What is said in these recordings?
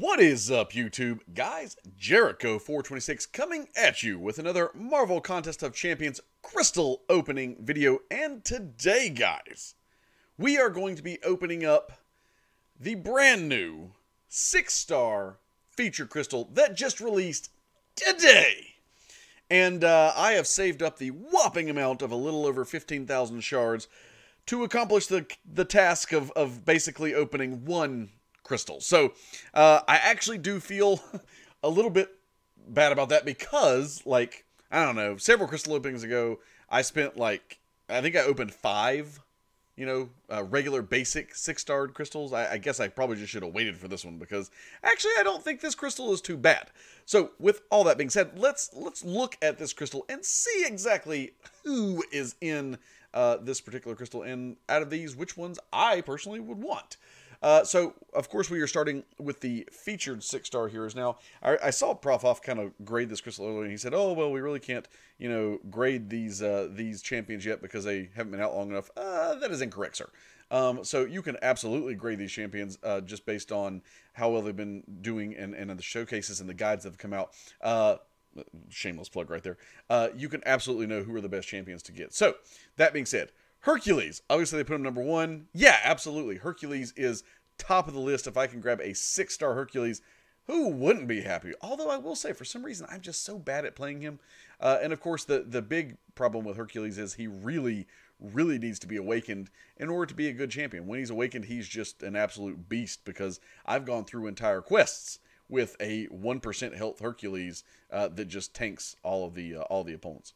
What is up, YouTube? Guys, Jericho426 coming at you with another Marvel Contest of Champions crystal opening video. And today, guys, we are going to be opening up the brand new 6-star feature crystal that just released today. And I have saved up the whopping amount of a little over 15,000 shards to accomplish the task of basically opening one crystal. So I actually do feel a little bit bad about that because, like, I don't know, several crystal openings ago, I spent I think I opened 5, regular basic 6-star crystals. I guess I probably just should have waited for this one because actually I don't think this crystal is too bad. So with all that being said, let's look at this crystal and see exactly who is in this particular crystal, and out of these, which ones I personally would want. So, of course, we are starting with the featured 6-star heroes. Now, I saw Prof Off kind of grade this crystal earlier, and he said, oh, well, we really can't, grade these champions yet because they haven't been out long enough. That is incorrect, sir. So you can absolutely grade these champions just based on how well they've been doing and the showcases and the guides that have come out. Shameless plug right there. You can absolutely know who are the best champions to get. So, that being said, Hercules, obviously they put him number 1. Yeah, absolutely. Hercules is top of the list. If I can grab a 6-star Hercules, who wouldn't be happy? Although I will say, for some reason, I'm just so bad at playing him. And of course, the big problem with Hercules is he really needs to be awakened in order to be a good champion. When he's awakened, he's just an absolute beast because I've gone through entire quests with a 1% health Hercules that just tanks all the opponents.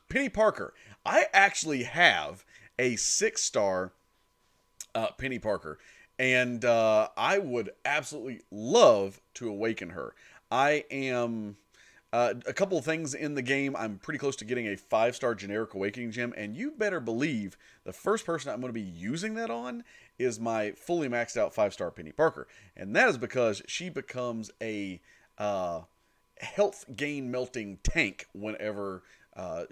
Penny Parker. I actually have a 6-star Penny Parker, and I would absolutely love to awaken her. I am a couple of things in the game. I'm pretty close to getting a 5-star generic awakening gem, and you better believe the first person I'm going to be using that on is my fully maxed out 5-star Penny Parker, and that is because she becomes a health gain melting tank whenever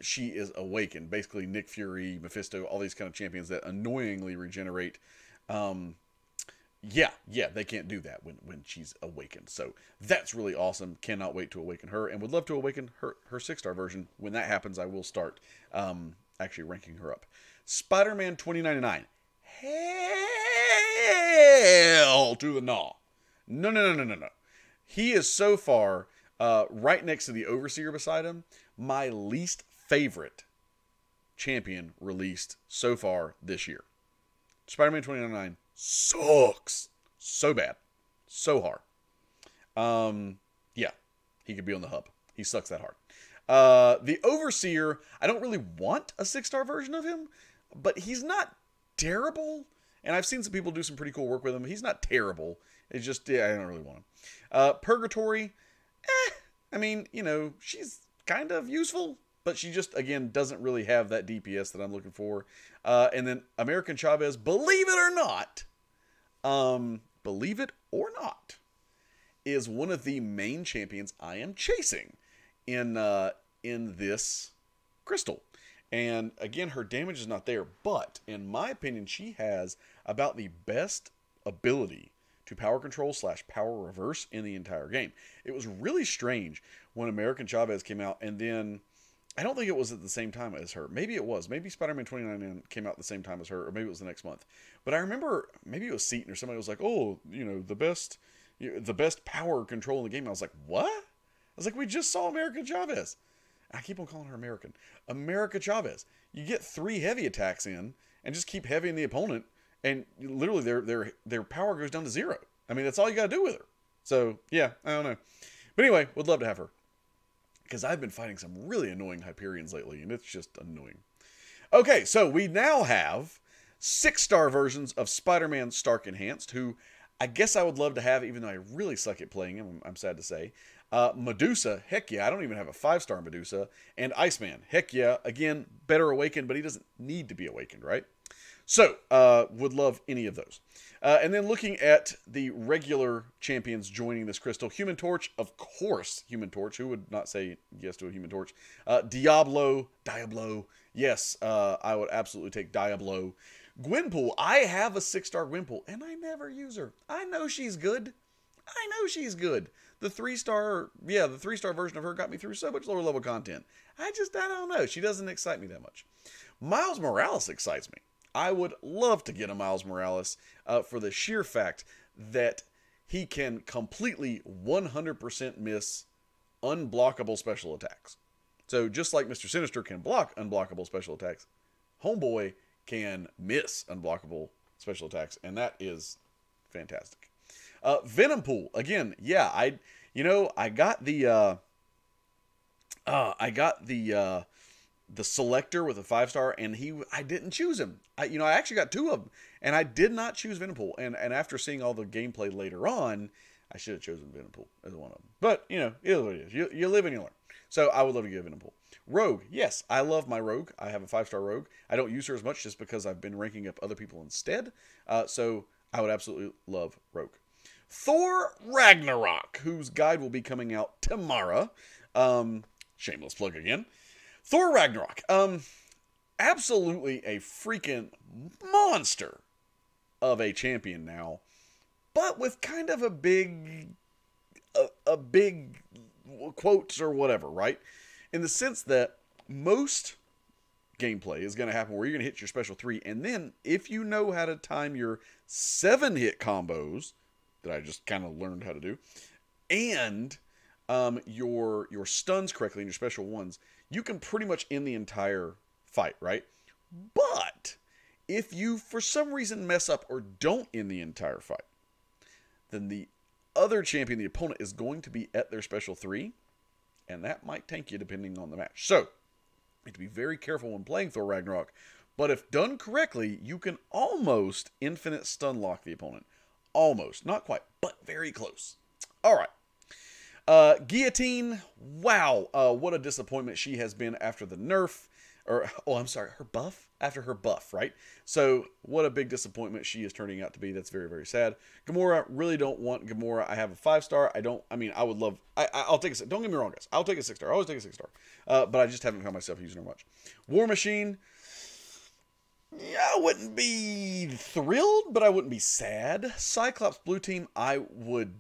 she is awakened. Basically, Nick Fury, Mephisto, all these kind of champions that annoyingly regenerate. Yeah, they can't do that when she's awakened. So that's really awesome. Cannot wait to awaken her, and would love to awaken her 6-star version. When that happens, I will start actually ranking her up. Spiderman 2099. Hell to the gnaw. No. He is so far right next to the Overseer beside him, my least favorite champion released so far this year. Spider-Man 2099 sucks. So bad. So hard. Yeah, he could be on the hub. He sucks that hard. The Overseer, I don't really want a 6-star version of him, but he's not terrible. And I've seen some people do some pretty cool work with him. He's not terrible. It's just, yeah, I don't really want him. Purgatory, I mean, she's kind of useful, but she just, again, doesn't really have that DPS that I'm looking for. And then American Chavez, believe it or not, is one of the main champions I am chasing in this crystal. And again, her damage is not there, but in my opinion, she has about the best ability to power control / power reverse in the entire game. It was really strange when American Chavez came out, and then I don't think it was at the same time as her. Maybe it was. Maybe Spider-Man 2099 came out at the same time as her, or maybe it was the next month. But I remember maybe it was Seaton or somebody was like, oh, the best power control in the game. And I was like, what? I was like, we just saw American Chavez. I keep on calling her American. America Chavez. You get 3 heavy attacks in and just keep heavying the opponent, and literally their power goes down to 0. I mean, that's all you got to do with her. So, yeah, I don't know. But anyway, would love to have her. Because I've been fighting some really annoying Hyperions lately, and it's just annoying. Okay, so we now have 6-star versions of Spider-Man Stark Enhanced, who I guess I would love to have, even though I really suck at playing him, I'm sad to say. Medusa, heck yeah, I don't even have a 5-star Medusa. And Iceman, heck yeah, again, better awakened, but he doesn't need to be awakened, right? So, would love any of those. And then looking at the regular champions joining this crystal, Human Torch, of course, Human Torch. Who would not say yes to a Human Torch? Diablo, yes, I would absolutely take Diablo. Gwenpool, I have a 6-star Gwenpool, and I never use her. I know she's good. I know she's good. The 3-star, yeah, the 3-star version of her got me through so much lower level content. I don't know. She doesn't excite me that much. Miles Morales excites me. I would love to get a Miles Morales for the sheer fact that he can completely 100% miss unblockable special attacks. So just like Mr. Sinister can block unblockable special attacks, Homeboy can miss unblockable special attacks, and that is fantastic. Venompool, again, yeah, I got the selector with a 5-star, and I didn't choose him. I actually got 2 of them, and I did not choose Venompool. And after seeing all the gameplay later on, I should have chosen Venompool as one of them. But, it is what it is. You live and you learn. So I would love to get Venompool. Rogue, yes, I love my Rogue. I have a 5-star Rogue. I don't use her as much just because I've been ranking up other people instead. So I would absolutely love Rogue. Thor Ragnarok, whose guide will be coming out tomorrow. Shameless plug again. Thor Ragnarok. Absolutely a freaking monster of a champion now, but with kind of a big quotes or whatever, right? In the sense that most gameplay is going to happen where you're going to hit your special 3, and then if you know how to time your 7-hit combos, that I just kind of learned how to do, and your stuns correctly and your special 1s, you can pretty much end the entire fight, right? But if you, for some reason, mess up or don't end the entire fight, then the other champion, the opponent, is going to be at their special 3, and that might tank you depending on the match. So, you have to be very careful when playing Thor Ragnarok, but if done correctly, you can almost infinite stun lock the opponent. Almost. Not quite, but very close. All right. Guillotine, wow, what a disappointment she has been after the nerf, her buff? After her buff, right? So, what a big disappointment she is turning out to be. That's very, very sad. Gamora, really don't want Gamora. I have a 5-star. I would love, I'll take a, don't get me wrong, guys. I'll take a 6-star. I always take a 6-star. But I just haven't found myself using her much. War Machine, yeah, I wouldn't be thrilled, but I wouldn't be sad. Cyclops Blue Team, I would,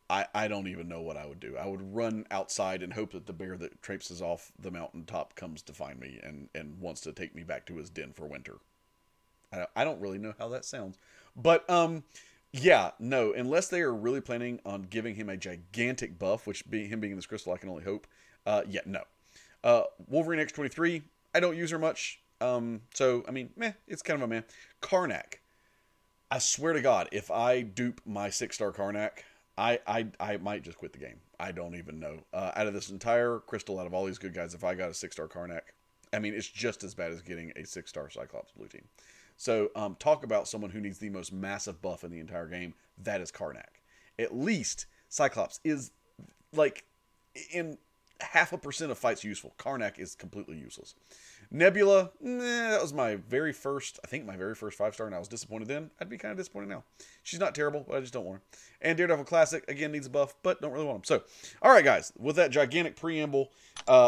I don't even know what I would do. I would run outside and hope that the bear that traipses off the mountaintop comes to find me and wants to take me back to his den for winter. I don't really know how that sounds. But, yeah, no. Unless they are really planning on giving him a gigantic buff, which him being in this crystal, I can only hope. Yeah, no. Wolverine X-23, I don't use her much. So, I mean, meh, it's kind of a meh. Karnak. I swear to God, if I dupe my 6-star Karnak, I might just quit the game. I don't even know. Out of this entire crystal, out of all these good guys, if I got a 6-star Karnak, I mean, it's just as bad as getting a 6-star Cyclops Blue Team. So, talk about someone who needs the most massive buff in the entire game. That is Karnak. At least Cyclops is, in 0.5% of fights useful. Karnak is completely useless. Nebula, that was my very first 5-star, and I was disappointed then. I'd be kind of disappointed now. She's not terrible, but I just don't want her. And Daredevil Classic, again, needs a buff, but don't really want him. So, all right, guys, with that gigantic preamble,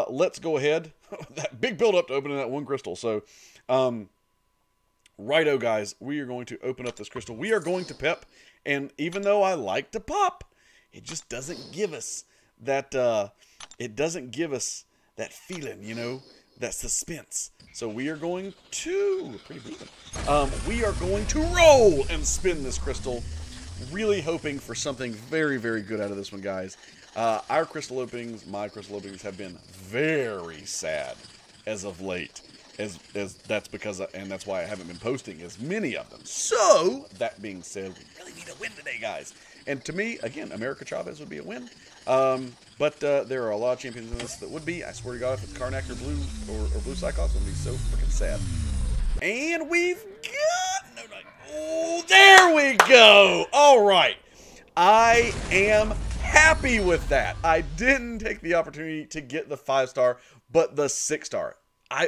let's go ahead. That big build-up to opening that one crystal. So, righto, guys, we are going to open up this crystal. We are going to pep, and even though I like to pop, it just doesn't give us that, feeling, that suspense. So we are going to, we are going to roll and spin this crystal, really hoping for something very, very good out of this one, guys. Our crystal openings, my crystal openings, have been very sad as of late. As that's because, and that's why I haven't been posting as many of them. So, that being said, we really need a win today, guys. And to me, again, America Chavez would be a win. But there are a lot of champions in this that would be. I swear to God, if it's Karnak or Blue or Blue Cyclops, it would be so freaking sad. And we've got oh, there we go. All right, I am happy with that. I didn't take the opportunity to get the 5-star, but the 6-star.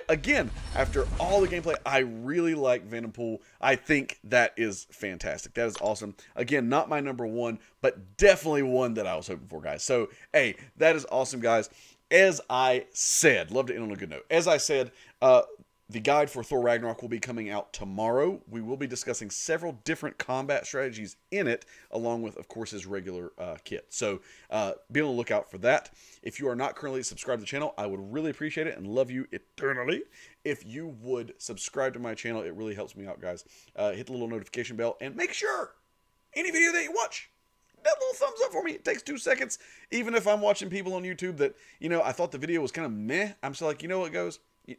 Again, after all the gameplay, I really like Venompool. I think that is fantastic. That is awesome. Again, not my number 1, but definitely one that I was hoping for, guys. So, hey, that is awesome, guys. As I said, love to end on a good note. As I said, The guide for Thor Ragnarok will be coming out tomorrow. We will be discussing several different combat strategies in it, along with, of course, his regular kit. So be on the lookout for that. If you are not currently subscribed to the channel, I would really appreciate it and love you eternally if you would subscribe to my channel. It really helps me out, guys. Hit the little notification bell and make sure any video that you watch, that little thumbs up for me. It takes 2 seconds. Even if I'm watching people on YouTube that, you know, I thought the video was kind of meh, I'm still like, you know what, you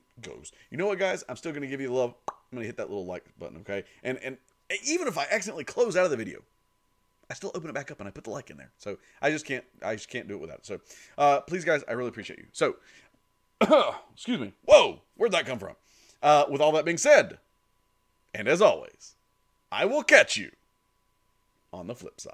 know what, guys? I'm still going to give you the love. I'm going to hit that little like button, okay? And even if I accidentally close out of the video, I still open it back up and I put the like in there. So I just can't do it without it. So please, guys, I really appreciate you. So, excuse me. Whoa, where'd that come from? With all that being said, and as always, I will catch you on the flip side.